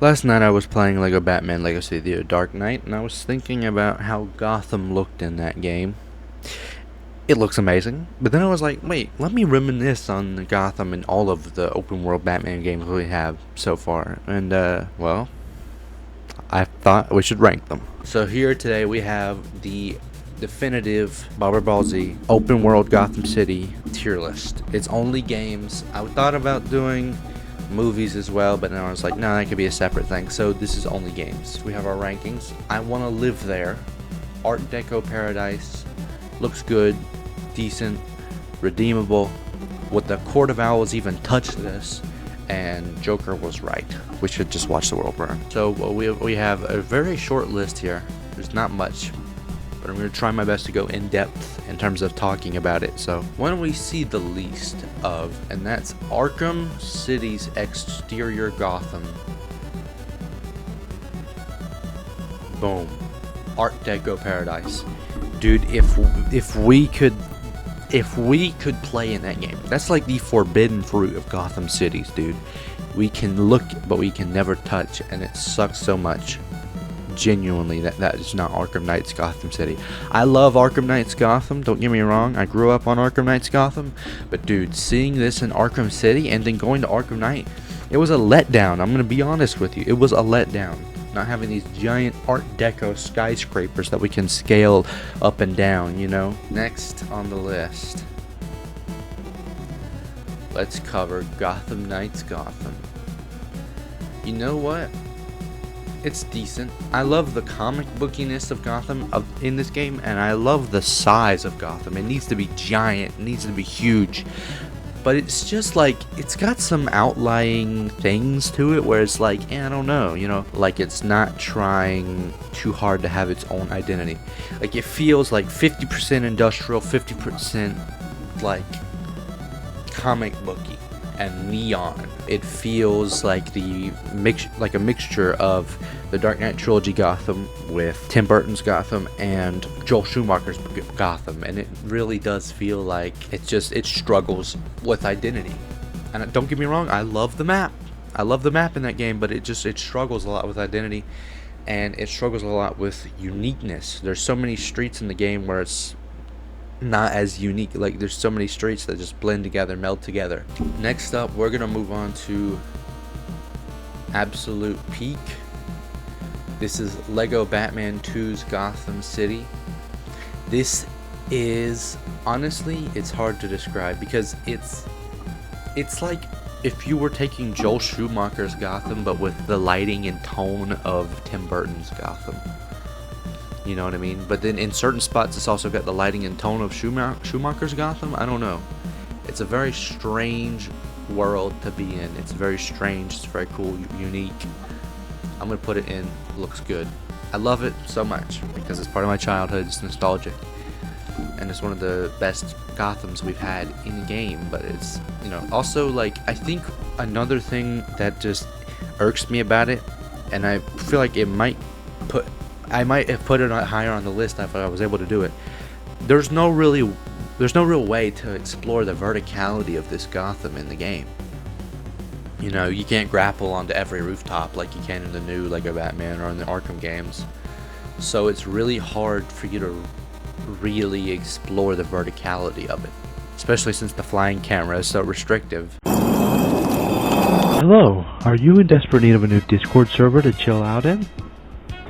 Last night I was playing Lego Batman Legacy The Dark Knight, and I was thinking about how Gotham looked in that game. It looks amazing, but then I was like, wait, let me reminisce on Gotham and all of the open world Batman games we have so far. And, well, I thought we should rank them. So here today we have the definitive Barbara Ball Z open world Gotham City tier list. It's only games. I thought about doing movies as well, but then I was like, no, that could be a separate thing. So this is only games. We have our rankings. I want to live there. Art Deco Paradise. Looks good. Decent. Redeemable. Would the Court of Owls even touch this? And Joker was right. We should just watch the world burn. So we have a very short list here. There's not much, but I'm going to try my best to go in depth in terms of talking about it. So when we see the least of, and that's Arkham City's exterior Gotham. Boom. Art Deco Paradise. Dude, if we could play in that game, that's like the forbidden fruit of Gotham cities, dude. We can look, but we can never touch, and it sucks so much. Genuinely, that is not Arkham Knight's Gotham City. I love Arkham Knight's Gotham, don't get me wrong. I grew up on Arkham Knight's Gotham, but dude, seeing this in Arkham City and then going to Arkham Knight, it was a letdown. I'm gonna be honest with you, it was a letdown. Not having these giant Art Deco skyscrapers that we can scale up and down, you know. Next on the list, let's cover Gotham Knights Gotham. You know what? It's decent. I love the comic bookiness of Gotham in this game, and I love the size of Gotham. It needs to be giant, it needs to be huge, but it's just like, it's got some outlying things to it where it's like, I don't know, you know, like it's not trying too hard to have its own identity. Like it feels like 50% industrial, 50% like comic booky and neon. It feels like a mixture of the Dark Knight trilogy Gotham with Tim Burton's Gotham and Joel Schumacher's Gotham, and it really does feel like it struggles with identity. And don't get me wrong, I love the map. I love the map in that game, but it struggles a lot with identity, and it struggles a lot with uniqueness. There's so many streets in the game where it's not as unique. Like there's so many streets that just blend together, meld together. Next up, we're gonna move on to absolute peak. This is Lego Batman 2's Gotham City. This is, honestly, it's hard to describe because it's like if you were taking Joel Schumacher's Gotham but with the lighting and tone of Tim Burton's Gotham. You know what I mean? But then in certain spots, it's also got the lighting and tone of Schumacher's Gotham. I don't know. It's a very strange world to be in. It's very strange. It's very cool, unique. I'm going to put it in. Looks good. I love it so much because it's part of my childhood. It's nostalgic. And it's one of the best Gothams we've had in the game. But it's, you know, also like, I think another thing that just irks me about it, and I feel like I might have put it higher on the list if I was able to do it. There's no real way to explore the verticality of this Gotham in the game. You know, you can't grapple onto every rooftop like you can in the new Lego Batman or in the Arkham games. So it's really hard for you to really explore the verticality of it, especially since the flying camera is so restrictive. Hello, are you in desperate need of a new Discord server to chill out in?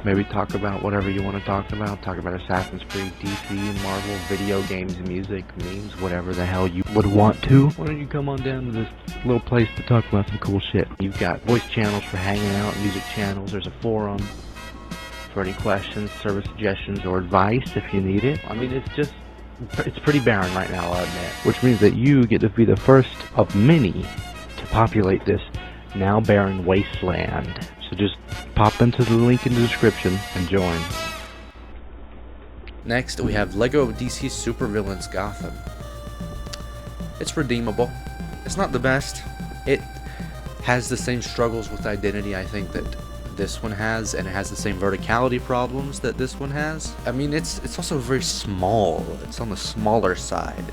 Maybe talk about whatever you want to talk about. Talk about Assassin's Creed, DC, Marvel, video games, music, memes, whatever the hell you Would want to? Why don't you come on down to this little place to talk about some cool shit? You've got voice channels for hanging out, music channels. There's a forum for any questions, service suggestions, or advice if you need it. I mean, it's pretty barren right now, I'll admit. Which means that you get to be the first of many to populate this now barren wasteland. So just pop into the link in the description and join. Next, we have Lego DC Supervillains Gotham. It's redeemable. It's not the best. It has the same struggles with identity, I think, that this one has, and it has the same verticality problems that this one has. I mean, it's also very small. It's on the smaller side.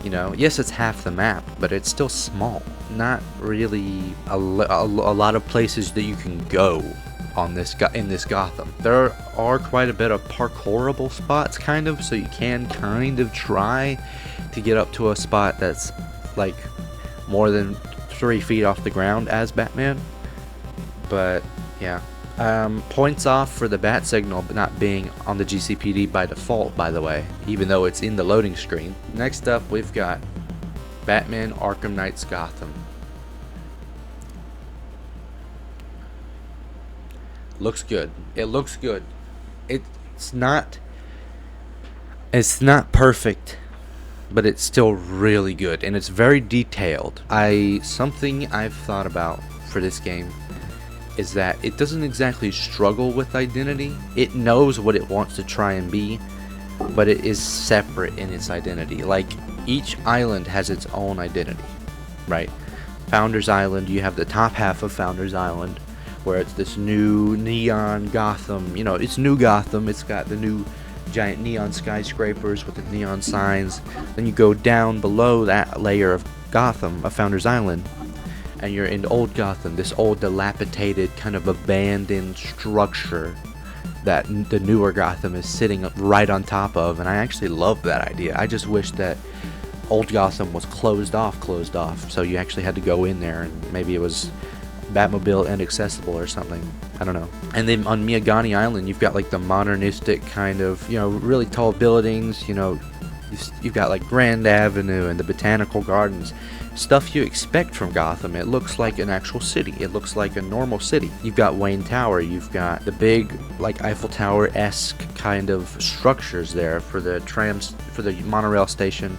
You know, yes, it's half the map, but it's still small. not really a lot of places that you can go on this in this Gotham. There are quite a bit of parkourable spots, kind of, so you can kind of try to get up to a spot that's like more than 3 feet off the ground as Batman. But yeah. Points off for the bat signal not being on the GCPD by default, by the way, even though it's in the loading screen. Next up, we've got Batman Arkham Knight's Gotham. Looks good. It looks good. It's not perfect, but it's still really good, and it's very detailed. Something I've thought about for this game is that it doesn't exactly struggle with identity. It knows what it wants to try and be, but it is separate in its identity. Like, each island has its own identity, right? Founders Island, you have the top half of Founders Island, where it's this new neon Gotham. You know, it's new Gotham. It's got the new giant neon skyscrapers with the neon signs. Then you go down below that layer of Gotham, of Founders Island, and you're in old Gotham, this old dilapidated kind of abandoned structure that the newer Gotham is sitting right on top of. And I actually love that idea. I just wish that old Gotham was closed off, so you actually had to go in there, and maybe it was Batmobile inaccessible or something. I don't know. And then on Miyagani Island, you've got like the modernistic kind of, you know, really tall buildings. You know, you've got like Grand Avenue and the Botanical Gardens. Stuff you expect from Gotham. It looks like an actual city. It looks like a normal city. You've got Wayne Tower. You've got the big, like, Eiffel Tower-esque kind of structures there for the trams, for the monorail station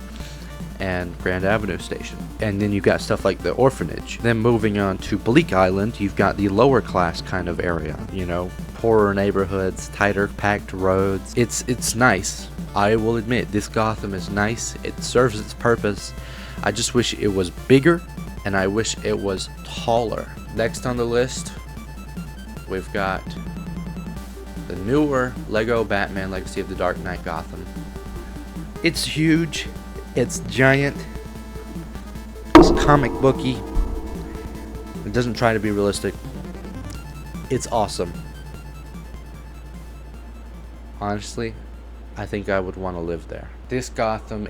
and Grand Avenue station. And then you've got stuff like the orphanage. Then moving on to Bleak Island, you've got the lower class kind of area. You know, poorer neighborhoods, tighter packed roads. It's nice. I will admit, this Gotham is nice. It serves its purpose. I just wish it was bigger, and I wish it was taller. Next on the list, we've got the newer Lego Batman Legacy of the Dark Knight Gotham. It's huge, it's giant, it's comic booky, it doesn't try to be realistic. It's awesome. Honestly, I think I would want to live there. This Gotham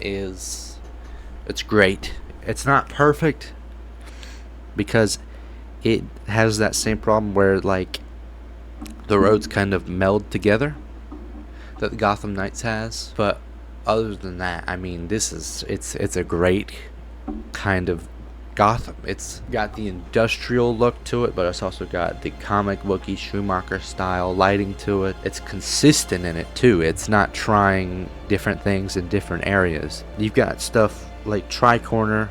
it's great. It's not perfect because it has that same problem where, like, the roads kind of meld together that the Gotham Knights has. But other than that, I mean, it's a great kind of Gotham. It's got the industrial look to it, but it's also got the comic booky Schumacher style lighting to it. It's consistent in it too. It's not trying different things in different areas. You've got stuff like Tri-Corner.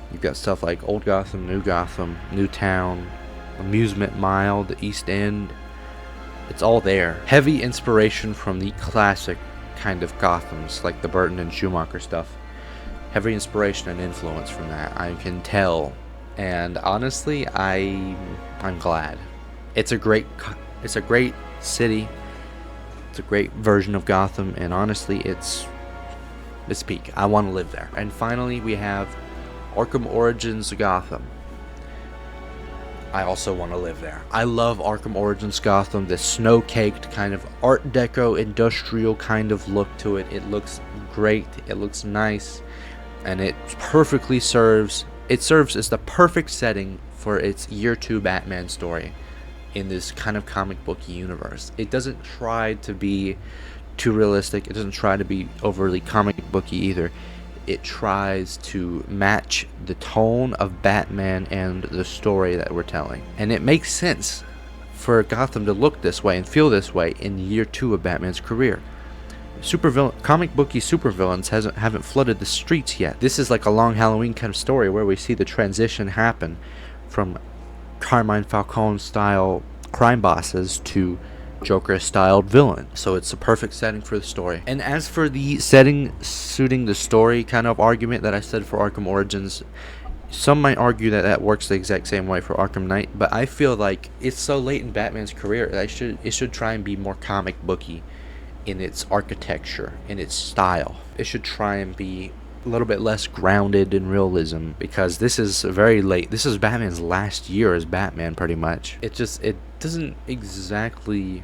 You've got stuff like Old Gotham, New Town, Amusement Mile, the East End. It's all there. Heavy inspiration from the classic kind of Gothams, like the Burton and Schumacher stuff. Heavy inspiration and influence from that, I can tell. And honestly, I'm glad. It's a great city. It's a great version of Gotham, and honestly, it's peak. I want to live there. And finally, we have Arkham Origins Gotham. I also want to live there. I love Arkham Origins Gotham, this snow-caked kind of Art Deco industrial kind of look to it. It looks great. It looks nice. And it perfectly serves as the perfect setting for its year 2 Batman story in this kind of comic booky universe. It doesn't try to be too realistic. It doesn't try to be overly comic booky either. It tries to match the tone of Batman and the story that we're telling. And it makes sense for Gotham to look this way and feel this way in year 2 of Batman's career. Comic booky supervillains haven't flooded the streets yet. This is like a Long Halloween kind of story where we see the transition happen from Carmine Falcone style crime bosses to Joker styled villain. So it's a perfect setting for the story. And as for the setting suiting the story kind of argument that I said for Arkham Origins, some might argue that works the exact same way for Arkham Knight, but I feel like it's so late in Batman's career that it should try and be more comic booky in its architecture, in its style. It should try and be a little bit less grounded in realism, because this is very late. This is Batman's last year as Batman, pretty much. It doesn't exactly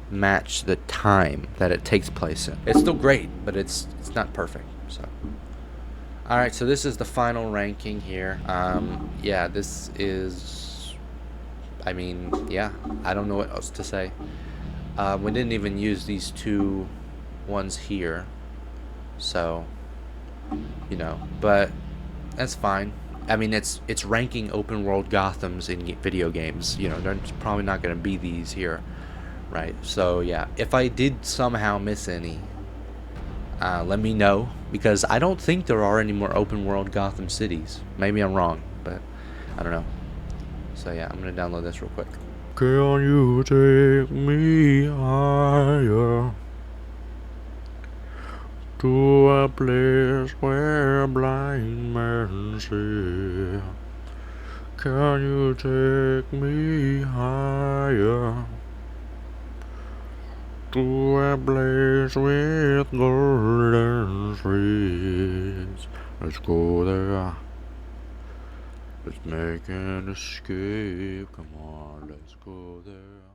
match the time that it takes place in. It's still great, but it's not perfect. So, all right. So this is the final ranking here. Yeah, this is. I mean, yeah. I don't know what else to say. We didn't even use these two ones here, so but that's fine. I mean, it's ranking open world Gothams in video games. There's probably not going to be these here, right? So yeah, if I did somehow miss any, let me know, because I don't think there are any more open world Gotham cities. Maybe I'm wrong, but I don't know. So yeah, I'm gonna download this real quick. Can you take me higher to a place where blind men see? Can you take me higher to a place with golden streets? Let's go there. Let's make an escape. Come on, let's go there.